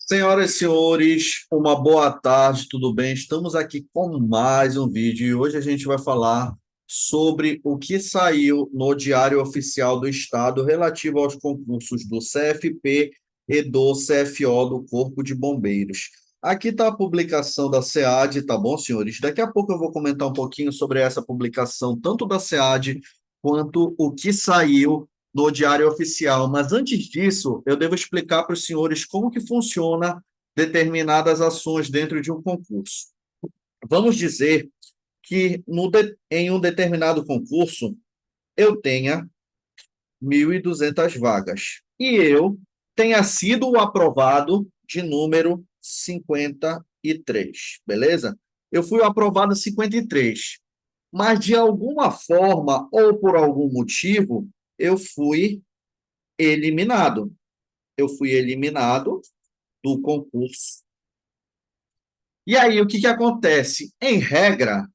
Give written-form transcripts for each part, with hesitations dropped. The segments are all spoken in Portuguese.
Senhoras e senhores, uma boa tarde, tudo bem? Estamos aqui com mais um vídeo e hoje a gente vai falar sobre o que saiu no Diário Oficial do Estado relativo aos concursos do CFP e do CFO do Corpo de Bombeiros. Aqui está a publicação da SEAD, tá bom, senhores? Daqui a pouco eu vou comentar um pouquinho sobre essa publicação, tanto da SEAD quanto o que saiu no Diário Oficial. Mas antes disso, eu devo explicar para os senhores como que funciona determinadas ações dentro de um concurso. Vamos dizer que em um determinado concurso eu tenha 1.200 vagas e eu tenha sido o aprovado de número 53, beleza? Eu fui o aprovado 53, mas de alguma forma ou por algum motivo eu fui eliminado. Eu fui eliminado do concurso. E aí, o que acontece? Em regra,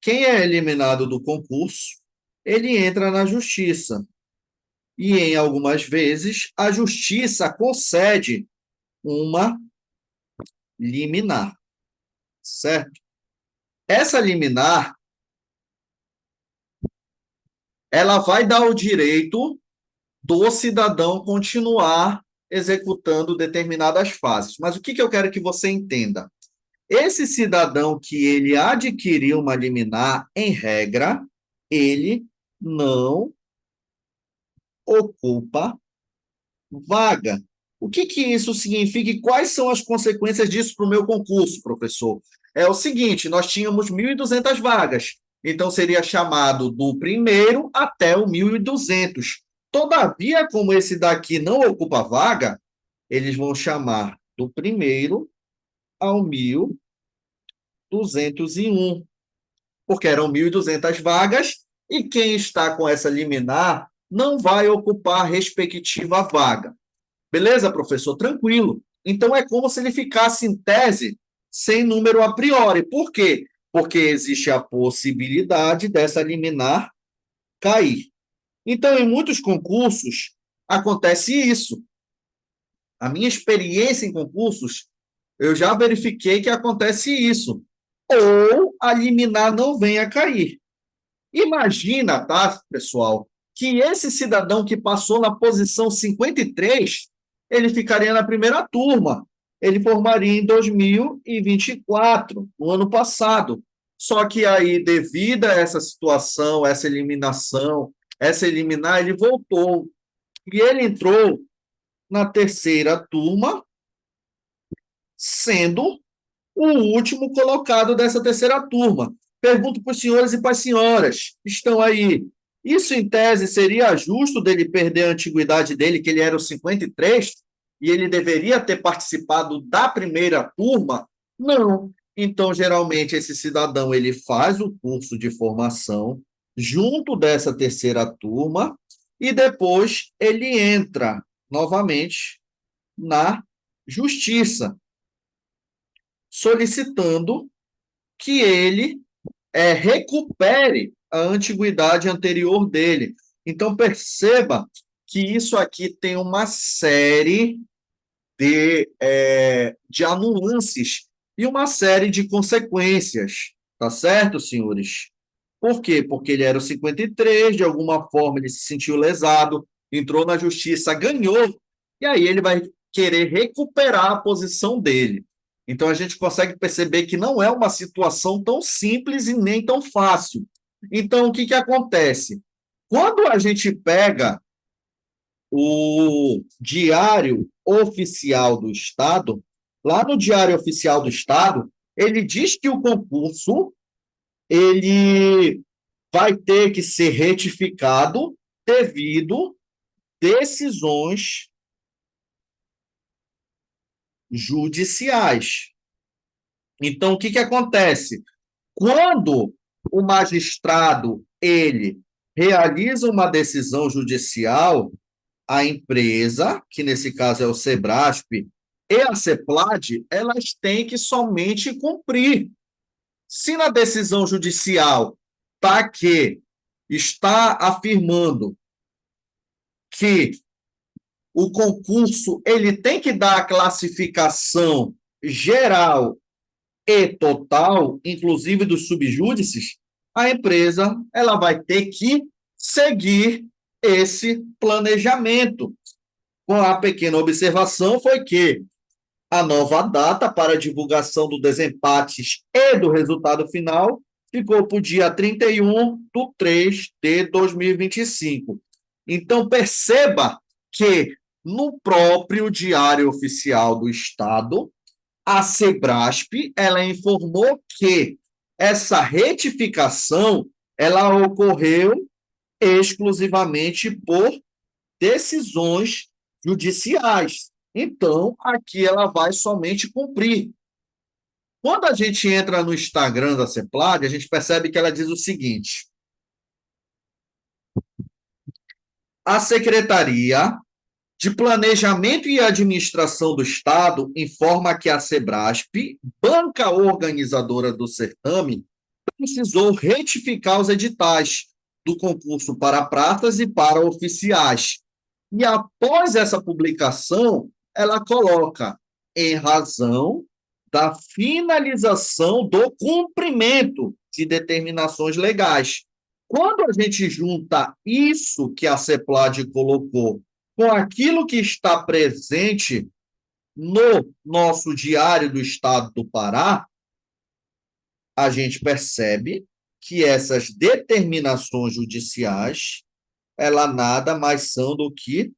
quem é eliminado do concurso, ele entra na justiça. E, em algumas vezes, a justiça concede uma liminar, certo? Essa liminar, ela vai dar o direito do cidadão continuar executando determinadas fases. Mas o que eu quero que você entenda? Esse cidadão que ele adquiriu uma liminar, em regra, ele não ocupa vaga. O que isso significa e quais são as consequências disso para o meu concurso, professor? É o seguinte, nós tínhamos 1.200 vagas, então seria chamado do primeiro até o 1.200. Todavia, como esse daqui não ocupa vaga, eles vão chamar do primeiro ao 1.201, porque eram 1.200 vagas e quem está com essa liminar não vai ocupar a respectiva vaga. Beleza, professor? Tranquilo. Então, é como se ele ficasse em tese sem número a priori. Por quê? Porque existe a possibilidade dessa liminar cair. Então, em muitos concursos, acontece isso. A minha experiência em concursos, eu já verifiquei que acontece isso. Ou a liminar não venha a cair. Imagina, tá, pessoal, que esse cidadão que passou na posição 53, ele ficaria na primeira turma. Ele formaria em 2024, no ano passado. Só que aí, devido a essa situação, essa eliminação, essa eliminar, ele voltou. E ele entrou na terceira turma, sendo o último colocado dessa terceira turma. Pergunto para os senhores e para as senhoras, estão aí. Isso, em tese, seria justo dele perder a antiguidade dele, que ele era o 53, e ele deveria ter participado da primeira turma? Não. Então, geralmente, esse cidadão ele faz o curso de formação junto dessa terceira turma e depois ele entra novamente na justiça, solicitando que ele recupere a antiguidade anterior dele. Então, perceba que isso aqui tem uma série de anuances e uma série de consequências, tá certo, senhores? Por quê? Porque ele era o 53, de alguma forma ele se sentiu lesado, entrou na justiça, ganhou, e aí ele vai querer recuperar a posição dele. Então a gente consegue perceber que não é uma situação tão simples e nem tão fácil. Então, o que acontece? Quando a gente pega o Diário Oficial do Estado, lá no Diário Oficial do Estado, ele diz que o concurso ele vai ter que ser retificado devido decisões judiciais. Então, o que acontece? Quando o magistrado ele realiza uma decisão judicial, a empresa, que nesse caso é o Sebrasp, e a CEPLAD, elas têm que somente cumprir. Se na decisão judicial está afirmando que o concurso ele tem que dar a classificação geral e total, inclusive dos subjúdices, a empresa ela vai ter que seguir esse planejamento. Com a pequena observação foi que a nova data para a divulgação do desempates e do resultado final ficou para o dia 31/3/2025. Então, perceba que no próprio Diário Oficial do Estado, a Sebrasp ela informou que essa retificação ela ocorreu exclusivamente por decisões judiciais. Então, aqui ela vai somente cumprir. Quando a gente entra no Instagram da CEPLAG, a gente percebe que ela diz o seguinte: a Secretaria de Planejamento e Administração do Estado informa que a Sebrasp, banca organizadora do certame, precisou retificar os editais do concurso para pratas e para oficiais. E após essa publicação, ela coloca em razão da finalização do cumprimento de determinações legais. Quando a gente junta isso que a CEPLAG colocou com aquilo que está presente no nosso Diário do Estado do Pará, a gente percebe que essas determinações judiciais, ela nada mais são do que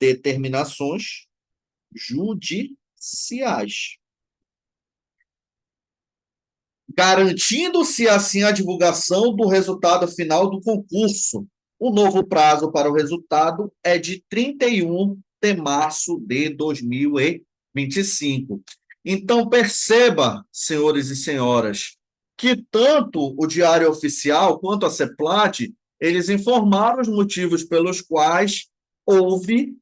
determinações judiciais, garantindo-se assim a divulgação do resultado final do concurso. O novo prazo para o resultado é de 31 de março de 2025. Então, perceba, senhores e senhoras, que tanto o Diário Oficial quanto a CEPLAG, eles informaram os motivos pelos quais houve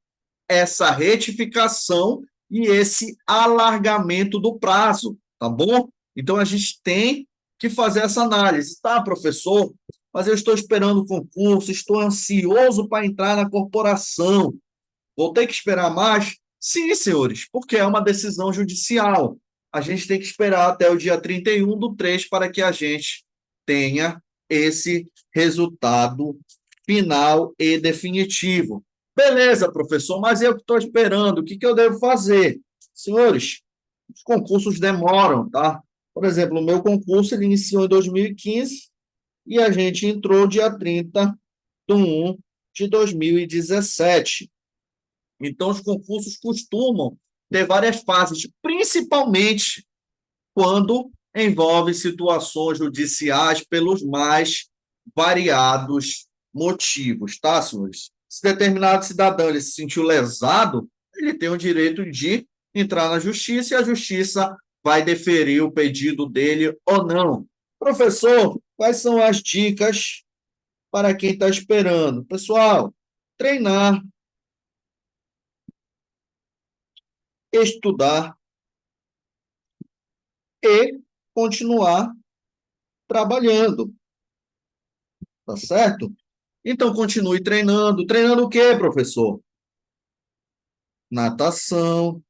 essa retificação e esse alargamento do prazo, tá bom? Então, a gente tem que fazer essa análise. Tá, professor, mas eu estou esperando o concurso, estou ansioso para entrar na corporação. Vou ter que esperar mais? Sim, senhores, porque é uma decisão judicial. A gente tem que esperar até o dia 31/3 para que a gente tenha esse resultado final e definitivo. Beleza, professor, mas eu que estou esperando, o que eu devo fazer? Senhores, os concursos demoram, tá? Por exemplo, o meu concurso ele iniciou em 2015 e a gente entrou dia 30/1/2017. Então, os concursos costumam ter várias fases, principalmente quando envolve situações judiciais pelos mais variados motivos, tá, senhores? Se determinado cidadão ele se sentiu lesado, ele tem o direito de entrar na justiça e a justiça vai deferir o pedido dele ou não. Professor, quais são as dicas para quem está esperando? Pessoal, treinar, estudar e continuar trabalhando, tá certo? Então, continue treinando. Treinando o quê, professor? Natação,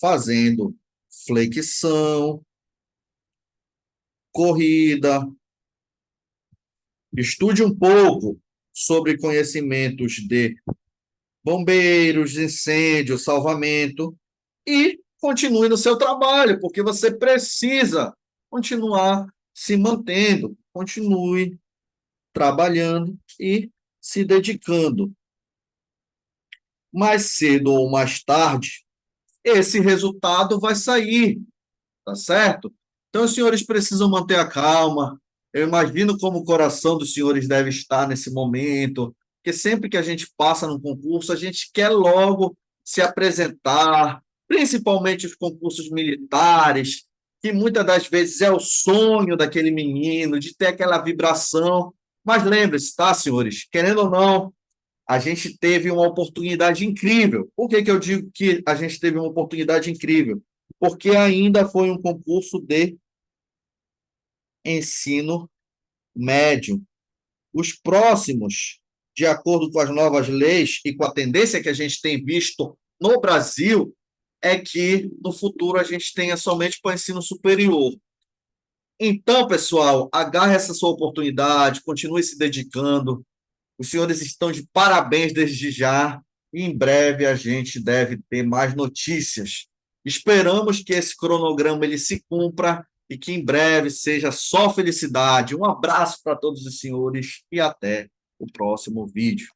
fazendo flexão, corrida. Estude um pouco sobre conhecimentos de bombeiros, incêndio, salvamento e continue no seu trabalho, porque você precisa continuar se mantendo, continue trabalhando e se dedicando. Mais cedo ou mais tarde, esse resultado vai sair, tá certo? Então, os senhores precisam manter a calma. Eu imagino como o coração dos senhores deve estar nesse momento, porque sempre que a gente passa num concurso, a gente quer logo se apresentar, principalmente os concursos militares, que muitas das vezes é o sonho daquele menino, de ter aquela vibração. Mas lembre-se, tá, senhores? Querendo ou não, a gente teve uma oportunidade incrível. Por que eu digo que a gente teve uma oportunidade incrível? Porque ainda foi um concurso de ensino médio. Os próximos de acordo com as novas leis e com a tendência que a gente tem visto no Brasil, é que no futuro a gente tenha somente para o ensino superior. Então, pessoal, agarre essa sua oportunidade, continue se dedicando. Os senhores estão de parabéns desde já. E em breve a gente deve ter mais notícias. Esperamos que esse cronograma ele se cumpra e que em breve seja só felicidade. Um abraço para todos os senhores e até o próximo vídeo.